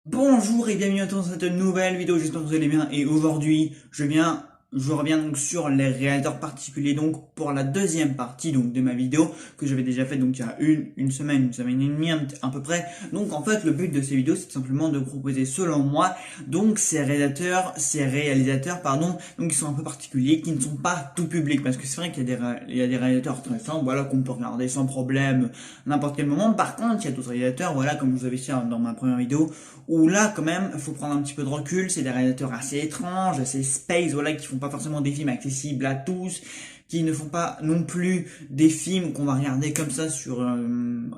Bonjour et bienvenue dans cette nouvelle vidéo, j'espère que vous allez bien et aujourd'hui je reviens donc sur les réalisateurs particuliers donc pour la deuxième partie donc de ma vidéo que j'avais déjà faite donc il y a une semaine et demie à peu près. Donc en fait le but de ces vidéos c'est simplement de proposer selon moi donc ces réalisateurs pardon donc qui sont un peu particuliers, qui ne sont pas tout public parce que c'est vrai qu'il y a il y a des réalisateurs très simples voilà qu'on peut regarder sans problème n'importe quel moment. Par contre il y a d'autres réalisateurs voilà comme je vous avais dit dans ma première vidéo où là quand même il faut prendre un petit peu de recul, c'est des réalisateurs assez étranges, assez space, voilà, qui font pas forcément des films accessibles à tous, qui ne font pas non plus des films qu'on va regarder comme ça sur une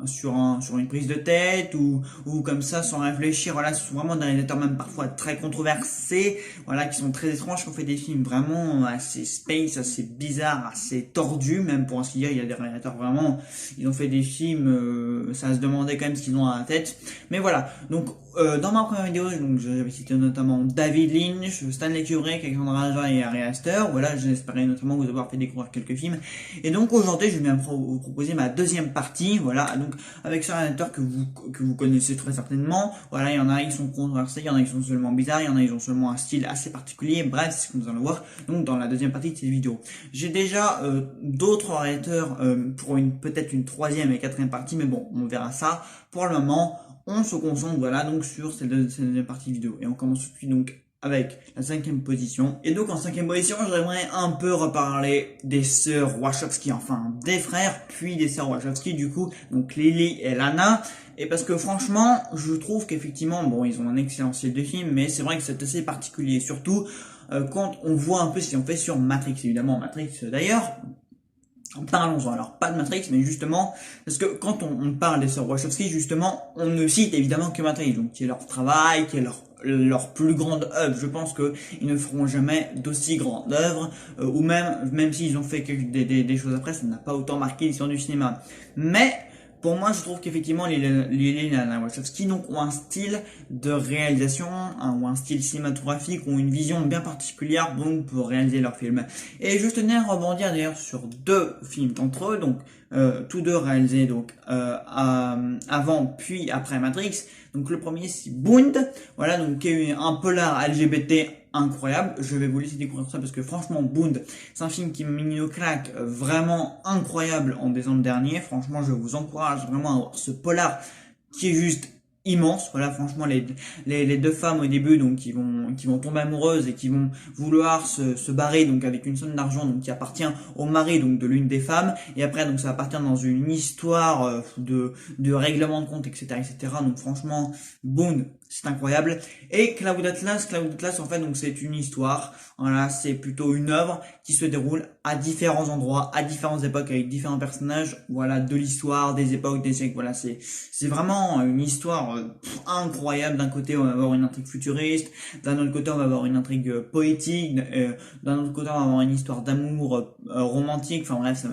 prise de tête ou comme ça sans réfléchir. Voilà, ce sont vraiment des réalisateurs même parfois très controversés, voilà, qui sont très étranges, qui ont fait des films vraiment assez space, assez bizarres, assez tordus même pour ainsi dire. Il y a des réalisateurs vraiment, ils ont fait des films, ça se demandait quand même ce qu'ils ont à la tête. Mais voilà, donc dans ma première vidéo, donc j'avais cité notamment David Lynch, Stanley Kubrick, Alexandre Aja et Ari Aster. Voilà, j'espérais notamment vous avoir fait découvrir quelques films. Et donc aujourd'hui, je vais bien vous proposer ma deuxième partie. Voilà, donc avec ce réalisateur que vous connaissez très certainement. Voilà, il y en a qui sont controversés, il y en a qui sont seulement bizarres, il y en a qui ont seulement un style assez particulier. Bref, c'est ce que nous allons voir. Donc dans la deuxième partie de cette vidéo, j'ai déjà d'autres réalisateurs pour peut-être une troisième et quatrième partie, mais bon, on verra ça. Pour le moment, on se concentre voilà donc sur cette deuxième partie vidéo et on commence tout de suite donc avec la cinquième position. Et donc en cinquième position, j'aimerais un peu reparler des sœurs Wachowski, enfin des frères puis des sœurs Wachowski du coup, donc Lily et Lana. Et parce que franchement, je trouve qu'effectivement, bon, ils ont un excellent style de film, mais c'est vrai que c'est assez particulier, surtout quand on voit un peu ce qu'ils ont fait sur Matrix, évidemment. Matrix, d'ailleurs, parlons-en, alors pas de Matrix, mais justement, parce que quand on parle des sœurs Wachowski, justement, on ne cite évidemment que Matrix, donc qui est leur travail, qui est leur plus grande œuvre. Je pense qu'ils ne feront jamais d'aussi grande œuvre, ou même s'ils ont fait des choses après, ça n'a pas autant marqué l'histoire du cinéma. Mais pour moi, je trouve qu'effectivement, les Lana Wachowski donc, ont un style de réalisation, ou un style cinématographique, ont une vision bien particulière donc, pour réaliser leurs films. Et je tenais à rebondir d'ailleurs sur deux films d'entre eux, donc tous deux réalisés donc avant puis après Matrix. Donc le premier c'est Bound, voilà donc qui est un polar LGBT incroyable. Je vais vous laisser découvrir ça parce que franchement Bound, c'est un film qui m'a mis une claque vraiment incroyable en décembre dernier. Franchement, je vous encourage vraiment à voir ce polar qui est juste immense. Voilà, franchement, les deux femmes au début, donc qui vont tomber amoureuses et qui vont vouloir se barrer donc avec une somme d'argent donc qui appartient au mari donc de l'une des femmes. Et après, donc ça va partir dans une histoire de règlement de compte, etc., etc. Donc franchement, boum, c'est incroyable. Et Cloud Atlas en fait donc c'est une histoire. Voilà, c'est plutôt une œuvre qui se déroule à différents endroits, à différentes époques, avec différents personnages. Voilà, de l'histoire, des époques, des siècles. Voilà, c'est vraiment une histoire incroyable. D'un côté, on va avoir une intrigue futuriste, d'un autre côté, on va avoir une intrigue poétique, d'un autre côté, on va avoir une histoire d'amour romantique. Enfin bref,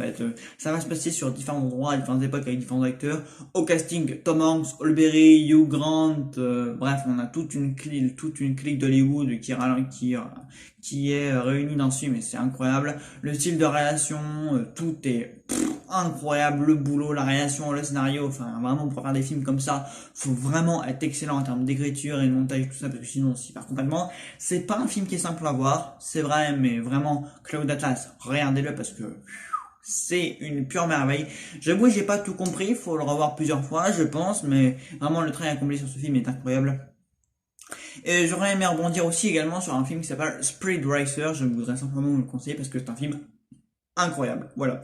ça va se passer sur différents endroits, à différentes époques, avec différents acteurs. Au casting, Tom Hanks, Olberry, Hugh Grant, bref, on a toute une clique d'Hollywood qui est réunie dans ce film, et c'est incroyable. Le style de réalisation, tout est incroyable, le boulot, la réalisation, le scénario, enfin vraiment pour faire des films comme ça, faut vraiment être excellent en termes d'écriture et de montage tout ça, parce que sinon on s'y perd complètement. C'est pas un film qui est simple à voir, c'est vrai, mais vraiment Cloud Atlas, regardez-le parce que c'est une pure merveille. J'avoue, j'ai pas tout compris, faut le revoir plusieurs fois, je pense, mais vraiment le travail accompli sur ce film est incroyable. Et j'aurais aimé rebondir aussi également sur un film qui s'appelle Speed Racer, je voudrais simplement vous le conseiller parce que c'est un film incroyable. Voilà.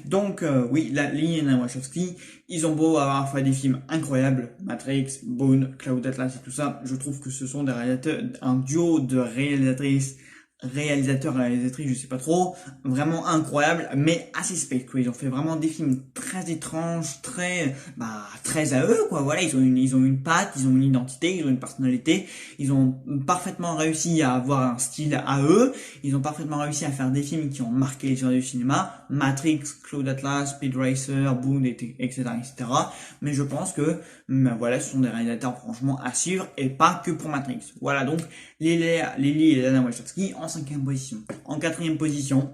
Donc oui, la ligne Wachowski, ils ont beau avoir fait des films incroyables, Matrix, Boone, Cloud Atlas et tout ça, je trouve que ce sont des réalisateurs, un duo de réalisatrices, je sais pas trop, vraiment incroyable, mais assez space, quoi. Ils ont fait vraiment des films très étranges, très à eux, quoi. Voilà, ils ont une patte, ils ont une identité, ils ont une personnalité, ils ont parfaitement réussi à avoir un style à eux, ils ont parfaitement réussi à faire des films qui ont marqué l'histoire du cinéma, Matrix, Cloud Atlas, Speed Racer, Boone, etc., etc. Mais je pense que, voilà, ce sont des réalisateurs franchement à suivre et pas que pour Matrix. Voilà, donc, Lily et Lana Wachowski en cinquième position. En quatrième position,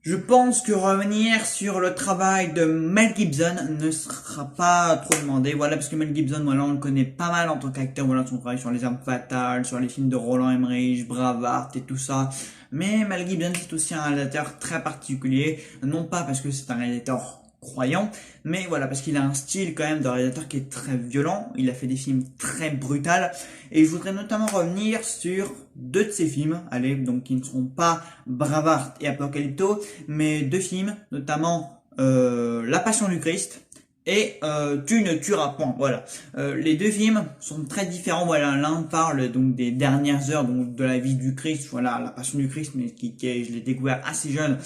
Je pense que revenir sur le travail de Mel Gibson ne sera pas trop demandé, voilà, parce que Mel Gibson, voilà, on le connaît pas mal en tant qu'acteur, voilà, son travail sur Les Armes Fatales, sur les films de Roland Emmerich, Braveheart et tout ça. Mais Mel Gibson, c'est aussi un réalisateur très particulier, non pas parce que c'est un réalisateur croyant, mais voilà, parce qu'il a un style quand même de réalisateur qui est très violent, il a fait des films très brutals, et je voudrais notamment revenir sur deux de ses films, allez, donc qui ne seront pas Braveheart et Apocalypto, mais deux films, notamment La Passion du Christ et Tu ne tueras point. Voilà, les deux films sont très différents. Voilà, l'un parle donc des dernières heures donc de la vie du Christ. Voilà, La Passion du Christ, mais je l'ai découvert assez jeune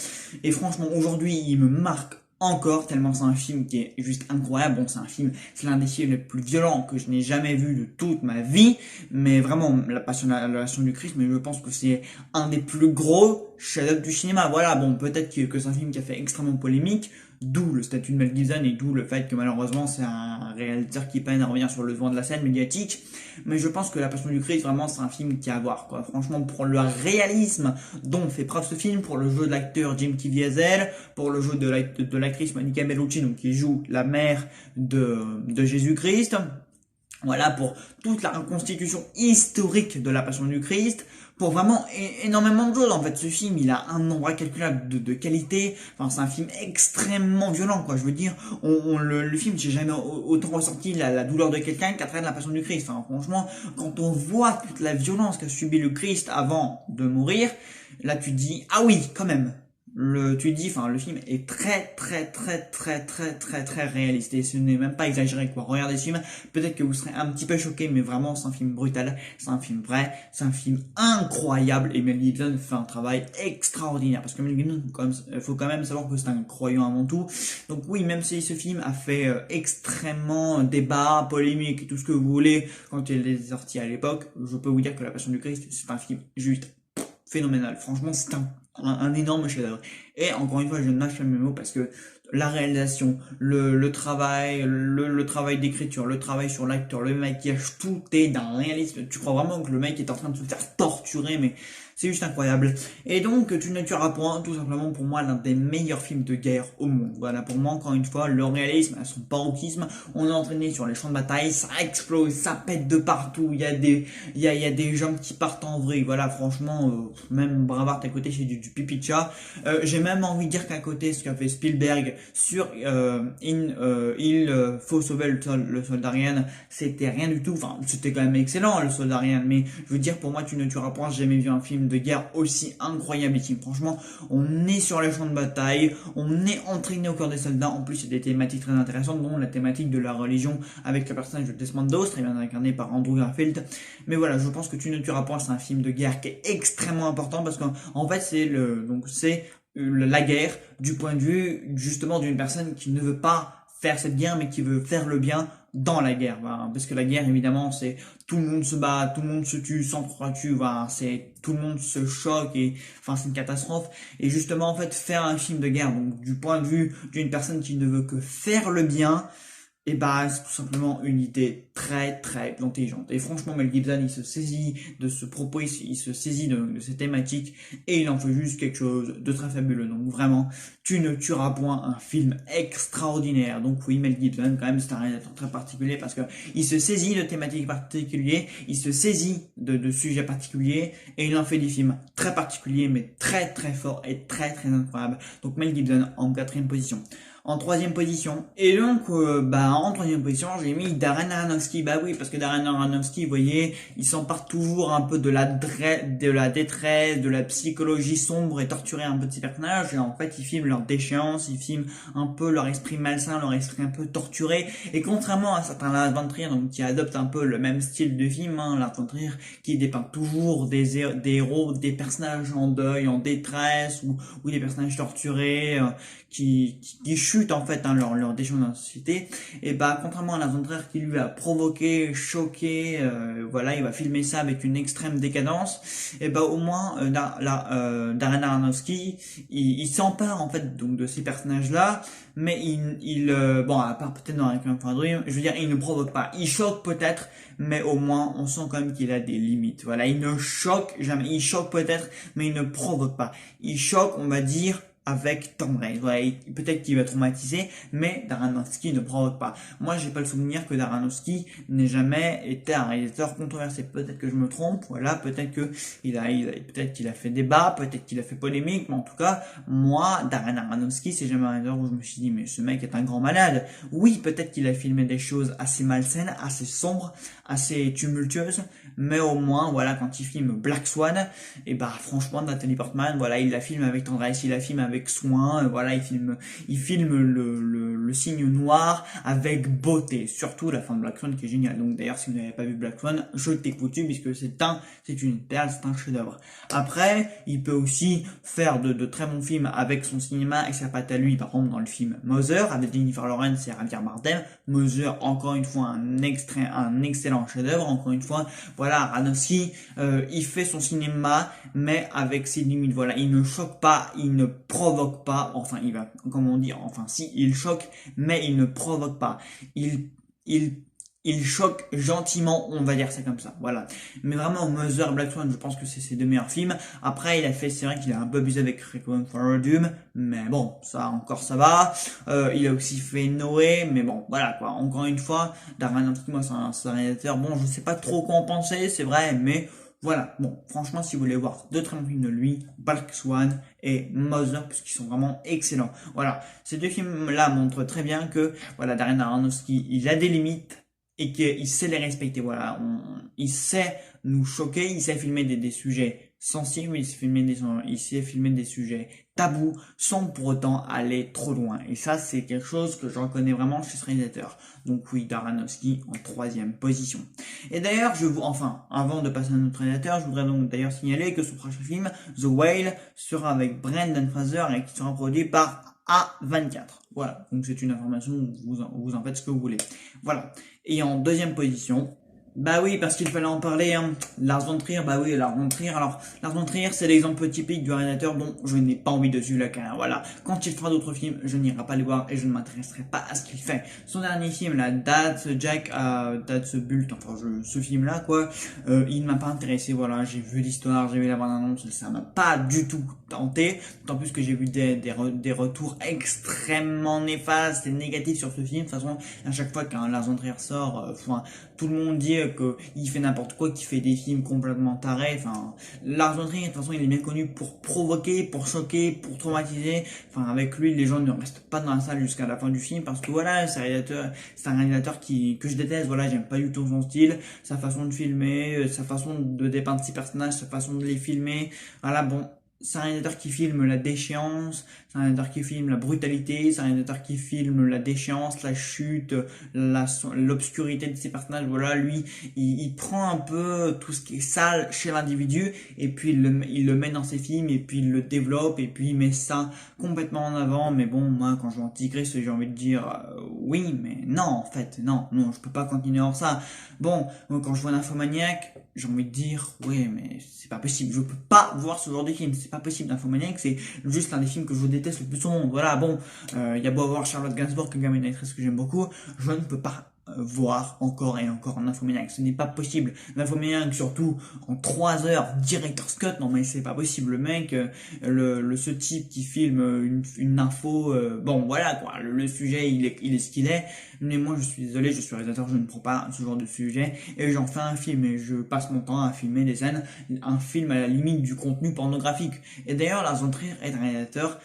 et franchement aujourd'hui il me marque encore tellement c'est un film qui est juste incroyable. Bon, c'est l'un des films les plus violents que je n'ai jamais vu de toute ma vie, mais vraiment la Passion du Christ, mais je pense que c'est un des plus gros chefs-d'œuvre du cinéma. Voilà, bon, peut-être que c'est un film qui a fait extrêmement polémique, d'où le statut de Mel Gibson et d'où le fait que malheureusement c'est un réalisateur qui peine à revenir sur le devant de la scène médiatique. Mais je pense que La Passion du Christ, vraiment, c'est un film qui a à voir, quoi. Franchement, pour le réalisme dont fait preuve ce film, pour le jeu de l'acteur Jim Caviezel, pour le jeu de l'actrice Monica Bellucci, donc qui joue la mère de Jésus-Christ. Voilà, pour toute la reconstitution historique de la Passion du Christ, pour vraiment énormément de choses. En fait, ce film, il a un nombre incalculable de qualités. Enfin, c'est un film extrêmement violent, quoi. Je veux dire, le film, j'ai jamais autant ressenti la douleur de quelqu'un qu'à travers la Passion du Christ. Enfin, franchement, quand on voit toute la violence qu'a subi le Christ avant de mourir, là, tu te dis, ah oui, quand même. Le film est très réaliste et ce n'est même pas exagéré, quoi. Regardez ce film, peut-être que vous serez un petit peu choqué, mais vraiment c'est un film brutal, c'est un film vrai, c'est un film incroyable et Mel Gibson fait un travail extraordinaire parce que Mel Gibson, faut quand même savoir que c'est un croyant avant tout. Donc oui, même si ce film a fait extrêmement débat, polémique et tout ce que vous voulez quand il est sorti à l'époque, je peux vous dire que La Passion du Christ, c'est un film juste phénoménal. Franchement, c'est un énorme chef-d'œuvre. Et encore une fois, je mâche mes mots parce que la réalisation, le travail, le travail d'écriture, le travail sur l'acteur, le maquillage, tout est d'un réalisme. Tu crois vraiment que le mec est en train de se faire torturer, mais c'est juste incroyable. Et donc, Tu ne tueras point, tout simplement pour moi, l'un des meilleurs films de guerre au monde. Voilà, pour moi, encore une fois, le réalisme, son paroxysme, on est entraîné sur les champs de bataille, ça explose, ça pète de partout, il y a des gens qui partent en vrille. Voilà, franchement, même Braveheart à côté, c'est du pipi de chat. J'ai même envie de dire qu'à côté, ce qu'a fait Spielberg sur Il faut sauver le soldat Ryan, c'était rien du tout. Enfin, c'était quand même excellent, le soldat Ryan, mais je veux dire, pour moi, Tu ne tueras point, j'ai jamais vu un film de guerre aussi incroyable. Franchement, on est sur les champs de bataille, on est entraîné au cœur des soldats. En plus, il y a des thématiques très intéressantes, dont la thématique de la religion avec le personnage de Desmond Doss, très bien incarné par Andrew Garfield. Mais voilà, je pense que Tu ne tueras point, c'est un film de guerre qui est extrêmement important parce qu'en fait, c'est la guerre du point de vue justement d'une personne qui ne veut pas faire cette guerre mais qui veut faire le bien dans la guerre, voilà. Parce que la guerre évidemment c'est tout le monde se bat, tout le monde se tue, s'entretue, voilà. C'est tout le monde se choque et enfin c'est une catastrophe et justement en fait faire un film de guerre donc du point de vue d'une personne qui ne veut que faire le bien, et bah c'est tout simplement une idée très intelligente. Et franchement Mel Gibson il se saisit de ce propos, il se saisit de ces thématiques et il en fait juste quelque chose de très fabuleux. Donc vraiment, Tu ne tueras point, un film extraordinaire. Donc oui, Mel Gibson quand même c'est un réalisateur très particulier parce que il se saisit de thématiques particulières, il se saisit de sujets particuliers et il en fait des films très particuliers mais très forts et très incroyables. Donc Mel Gibson en quatrième position. En troisième position. Et donc, en troisième position, j'ai mis Darren Aronofsky. Bah oui, parce que Darren Aronofsky, vous voyez, il s'empare toujours un peu de la détresse, de la psychologie sombre et torturée un peu de ses personnages. Et en fait, il filme leur déchéance, il filme un peu leur esprit malsain, leur esprit un peu torturé. Et contrairement à certains Lars von Trier, donc qui adoptent un peu le même style de film, Lars von Trier, qui dépeint toujours des héros, des personnages en deuil, en détresse, ou des personnages torturés, qui chutent en fait leur déchéance dans la société. Et bah contrairement à Lars von Trier qui lui a provoqué, choqué, voilà, il va filmer ça avec une extrême décadence. Et bah au moins Darren Aronofsky il s'empare en fait donc de ces personnages là, mais bon à part peut-être dans Requiem for a Dream, je veux dire il ne provoque pas, il choque peut-être, mais au moins on sent quand même qu'il a des limites. Voilà, il ne choque jamais, il choque peut-être mais il ne provoque pas, il choque on va dire avec Tom Brady. Voilà, peut-être qu'il va traumatiser, mais Darren Aronofsky ne provoque pas. Moi, j'ai pas le souvenir que Darren Aronofsky n'ait jamais été un réalisateur controversé. Peut-être que je me trompe, voilà, peut-être que peut-être qu'il a fait débat, peut-être qu'il a fait polémique, mais en tout cas, moi, Darren Aronofsky, c'est jamais un réalisateur où je me suis dit, mais ce mec est un grand malade. Oui, peut-être qu'il a filmé des choses assez malsaines, assez sombres, assez tumultueuses, mais au moins, voilà, quand il filme Black Swan, et bah, franchement, Nathalie Portman, voilà, il la filme avec tendresse, il la filme avec soin, voilà, il filme le signe noir avec beauté, surtout la fin de Black Swan qui est géniale. Donc d'ailleurs, si vous n'avez pas vu Black Swan, je t'écoute puisque c'est une perle, c'est un chef-d'œuvre. Après, il peut aussi faire de très bons films avec son cinéma et sa patte à lui, par exemple dans le film Mother avec Jennifer Lawrence et Javier Bardem. Mother, encore une fois, un excellent chef-d'œuvre. Encore une fois, voilà, Aronofsky, il fait son cinéma, mais avec ses limites. Voilà, il ne choque pas, il ne provoque pas. Enfin, il va, comment dire, enfin, si, il choque, mais il ne provoque pas. Il, il choque gentiment, on va dire ça comme ça, voilà. Mais vraiment, Mother et Black Swan, je pense que c'est ses deux meilleurs films. Après, c'est vrai qu'il a un peu abusé avec Requiem for a Dream, mais bon, ça encore ça va. Il a aussi fait Noé, mais bon, voilà quoi. Encore une fois, Darren Aronofsky, moi c'est un réalisateur, bon, je sais pas trop quoi en penser, c'est vrai, mais voilà, bon, franchement, si vous voulez voir deux très bons films de lui, Black Swan et Mother, parce qu'ils sont vraiment excellents. Voilà, ces deux films-là montrent très bien que, voilà, Darren Aronofsky, il a des limites, et qu'il sait les respecter. Voilà, il sait nous choquer, il sait filmer des sujets sensibles, il sait filmer des sujets tabous sans pour autant aller trop loin. Et ça, c'est quelque chose que je reconnais vraiment chez ce réalisateur. Donc oui, Darren Aronofsky en troisième position. Et d'ailleurs, enfin, avant de passer à notre réalisateur, je voudrais donc d'ailleurs signaler que son prochain film, The Whale, sera avec Brendan Fraser et qui sera produit par A24. Voilà, donc c'est une information, vous en faites ce que vous voulez. Voilà. Et en deuxième position, bah oui, parce qu'il fallait en parler, hein. Lars von Trier, bah oui, Lars von Trier. Alors, Lars von Trier, c'est l'exemple typique du réalisateur dont je n'ai pas envie de suivre la carrière. Voilà. Quand il fera d'autres films, je n'irai pas les voir et je ne m'intéresserai pas à ce qu'il fait. Son dernier film, là, That's Bult, enfin, ce film-là, quoi, il ne m'a pas intéressé, voilà. J'ai vu l'histoire, j'ai vu la bande-annonce, ça m'a pas du tout tenté. D'autant plus que j'ai vu des retours extrêmement néfastes et négatifs sur ce film. De toute façon, à chaque fois qu'un Lars von Trier sort, enfin, tout le monde dit qu'il fait n'importe quoi, qu'il fait des films complètement tarés. Enfin, Lars von Trier, de toute façon, il est bien connu pour provoquer, pour choquer, pour traumatiser. Enfin, avec lui, les gens ne restent pas dans la salle jusqu'à la fin du film parce que voilà, c'est un réalisateur que je déteste. Voilà, j'aime pas du tout son style, sa façon de filmer, sa façon de dépeindre ses personnages, sa façon de les filmer. Voilà, bon. C'est un réalisateur qui filme la déchéance, c'est un réalisateur qui filme la brutalité, c'est un réalisateur qui filme la déchéance, la chute, l'obscurité de ses personnages. Voilà, lui, il prend un peu tout ce qui est sale chez l'individu et puis il le met dans ses films et puis il le développe et puis il met ça complètement en avant. Mais bon, moi, quand je vois Antichrist, j'ai envie de dire oui, mais non, en fait, non, je peux pas continuer hors ça. Bon, quand je vois Nymphomaniac, j'ai envie de dire oui, mais c'est pas possible, je peux pas voir ce genre de film, c'est pas possible. Nymphomaniac, c'est juste l'un des films que je déteste le plus au monde. Voilà, bon, il y a beau avoir Charlotte Gainsbourg, qui est une actrice que j'aime beaucoup, je ne peux pas voir encore et encore Nymphomaniac, ce n'est pas possible. Nymphomaniac, surtout en 3 heures, director's cut, non mais c'est pas possible. Le mec, ce type qui filme une info, bon voilà quoi, le sujet il est ce qu'il est, mais moi je suis désolé, je suis réalisateur, je ne prends pas ce genre de sujet et j'en fais un film et je passe mon temps à filmer des scènes, un film à la limite du contenu pornographique. Et d'ailleurs, Lars von Trier est un réalisateur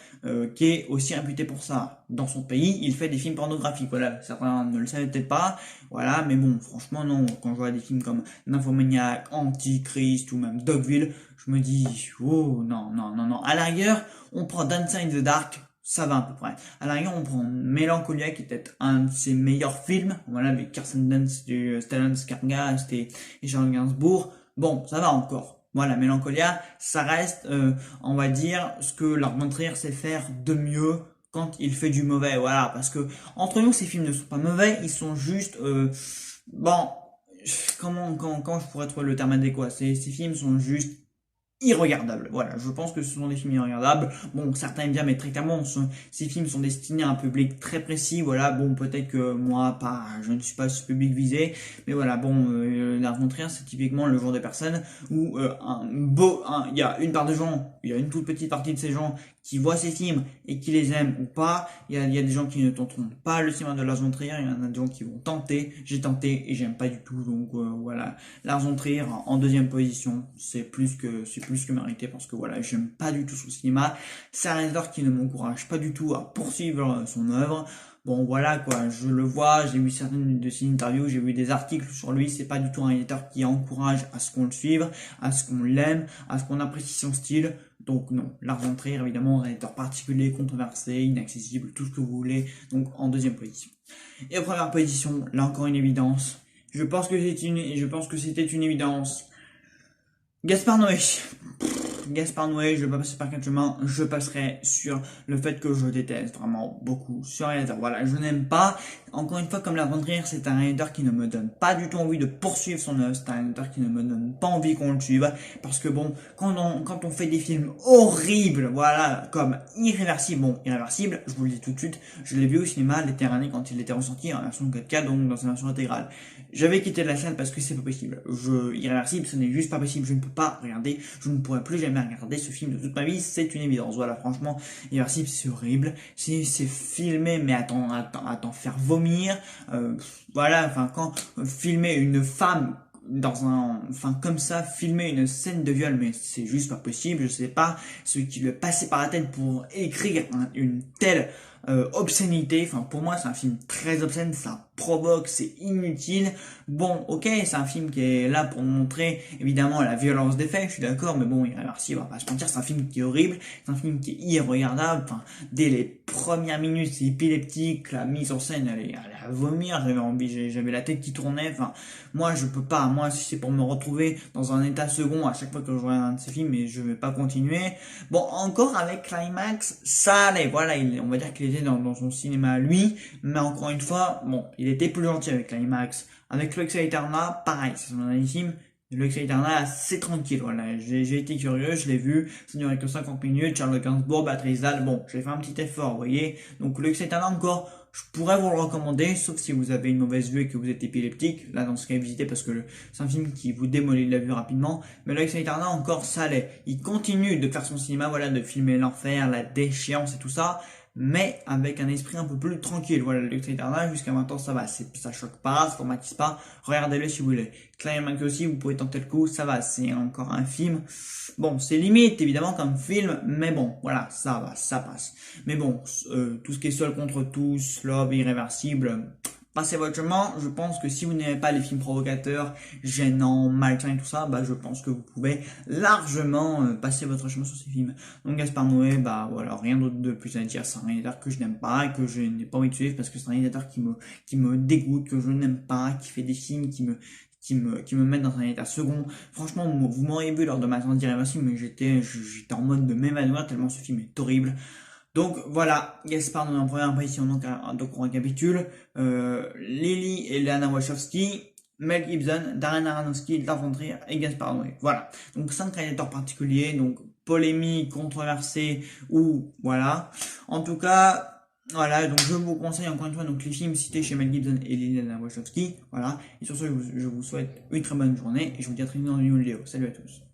qui est aussi réputé pour ça. Dans son pays, il fait des films pornographiques. Voilà, certains ne le savaient peut-être pas. Voilà, mais bon, franchement, non. Quand je vois des films comme Nymphomaniac, Antichrist ou même Dogville, je me dis, oh, non. À la rigueur, on prend Dancer in the Dark, ça va à peu près. À la rigueur, on prend Mélancolia, qui est peut-être un de ses meilleurs films. Voilà, avec Kirsten Dunst, Stellan Skarsgård et Charles Gainsbourg. Bon, ça va encore. Voilà, Mélancolia, ça reste, on va dire, ce que Lars von Trier sait faire de mieux quand il fait du mauvais. Voilà, parce que entre nous, ces films ne sont pas mauvais, ils sont juste, bon, comment je pourrais trouver le terme adéquat? Ces films sont juste irregardables. Voilà, je pense que ce sont des films irregardables. Bon, certains aiment bien, mais très clairement, ces films sont destinés à un public très précis. Voilà, bon, peut-être que moi, pas, je ne suis pas ce public visé, mais voilà, bon, Lars von Trier, c'est typiquement le genre de personne où il y a une part de gens, il y a une toute petite partie de ces gens qui voient ces films et qui les aiment ou pas. Il y a des gens qui ne tenteront pas le cinéma de Lars von Trier, il y en a des gens qui vont tenter. J'ai tenté et j'aime pas du tout, donc voilà. Lars von Trier en deuxième position, c'est plus que mérité parce que voilà, j'aime pas du tout son cinéma. C'est un réalisateur qui ne m'encourage pas du tout à poursuivre son œuvre. Bon voilà quoi, je le vois, j'ai vu certaines de ses interviews, j'ai vu des articles sur lui, c'est pas du tout un réalisateur qui encourage à ce qu'on le suive, à ce qu'on l'aime, à ce qu'on apprécie son style. Donc non, Lars von Trier évidemment, réalisateur particulier, controversé, inaccessible, tout ce que vous voulez, donc en deuxième position. Et en première position, là encore une évidence, je pense que c'était une évidence. Gaspard Noé. Gaspard Noé, je vais pas passer par quatre chemins, je passerai sur le fait que je déteste vraiment beaucoup ce réalisateur. Voilà, je n'aime pas. Encore une fois, comme Lars von Trier, c'est un réalisateur qui ne me donne pas du tout envie de poursuivre son œuvre. C'est un réalisateur qui ne me donne pas envie qu'on le suive. Parce que bon, quand on fait des films horribles, voilà, comme Irréversible, bon, Irréversible, je vous le dis tout de suite, je l'ai vu au cinéma l'été dernier quand il était ressorti en version 4K, donc dans sa version intégrale. J'avais quitté la salle parce que c'est pas possible. Irréversible, ce n'est juste pas possible, je ne peux pas regarder, je ne pourrai plus jamais regarder ce film de toute ma vie, c'est une évidence. Voilà, franchement, Irréversible, c'est horrible, c'est filmé, mais à t'en faire vomir, voilà, enfin, quand filmer une femme comme ça, filmer une scène de viol, mais c'est juste pas possible, je sais pas ce qui lui est passé par la tête pour écrire une telle obscénité. Enfin, pour moi, c'est un film très obscène, ça provoque, c'est inutile. Bon, ok, c'est un film qui est là pour montrer évidemment la violence des faits, je suis d'accord, mais bon, Irréversible, on va pas se mentir, c'est un film qui est horrible, c'est un film qui est irregardable. Enfin, dès les premières minutes, c'est épileptique, la mise en scène, elle est à vomir, j'avais la tête qui tournait. Enfin, moi, je peux pas, moi, si c'est pour me retrouver dans un état second à chaque fois que je regarde un de ces films, mais je vais pas continuer. Bon, encore avec Climax, ça allait, voilà, on va dire qu'il était dans son cinéma à lui, mais encore une fois, bon, il était plus gentil avec Climax. Avec Lux Aeterna, pareil, c'est son dernier film. Lux Aeterna, c'est tranquille, voilà. J'ai été curieux, je l'ai vu. Ça ne durait que 50 minutes. Charles Gainsbourg, Patrice Dalle, bon, j'ai fait un petit effort, vous voyez. Donc, Lux Aeterna, encore, je pourrais vous le recommander, sauf si vous avez une mauvaise vue et que vous êtes épileptique. Là, dans ce cas, visitez parce que c'est un film qui vous démolit la vue rapidement. Mais Lux Aeterna, encore, ça allait. Il continue de faire son cinéma, voilà, de filmer l'enfer, la déchéance et tout ça, mais avec un esprit un peu plus tranquille. Voilà, le Lux Aeterna, jusqu'à maintenant, ça va, ça choque pas, ça traumatise pas, regardez-le si vous voulez. Climax aussi, vous pouvez tenter le coup, ça va, c'est encore un film. Bon, c'est limite, évidemment, comme film, mais bon, voilà, ça va, ça passe. Mais bon, tout ce qui est Seul contre tous, Love, Irréversible, passez votre chemin. Je pense que si vous n'aimez pas les films provocateurs, gênants, malsains et tout ça, bah je pense que vous pouvez largement passer votre chemin sur ces films. Donc Gaspard Noé, bah voilà, rien d'autre de plus à dire. C'est un réalisateur que je n'aime pas et que je n'ai pas envie de suivre parce que c'est un réalisateur qui me dégoûte, que je n'aime pas, qui fait des films qui me mettent dans un état second. Franchement, vous m'auriez vu lors de ma sortie d'Irréversible, mais j'étais en mode de m'évanouir tellement ce film est horrible. Donc voilà, Gaspard Noé en première position, donc on récapitule. Lily et Lana Wachowski, Mel Gibson, Darren Aronofsky, Lars von Trier et Gaspard Noé. Voilà, donc 5 réalisateurs particuliers, donc polémique, controversé ou voilà. En tout cas, voilà, donc je vous conseille encore une fois donc les films cités chez Mel Gibson et Lily Lana Wachowski. Voilà, et sur ce, je vous souhaite une très bonne journée et je vous dis à très vite dans une nouvelle vidéo. Salut à tous.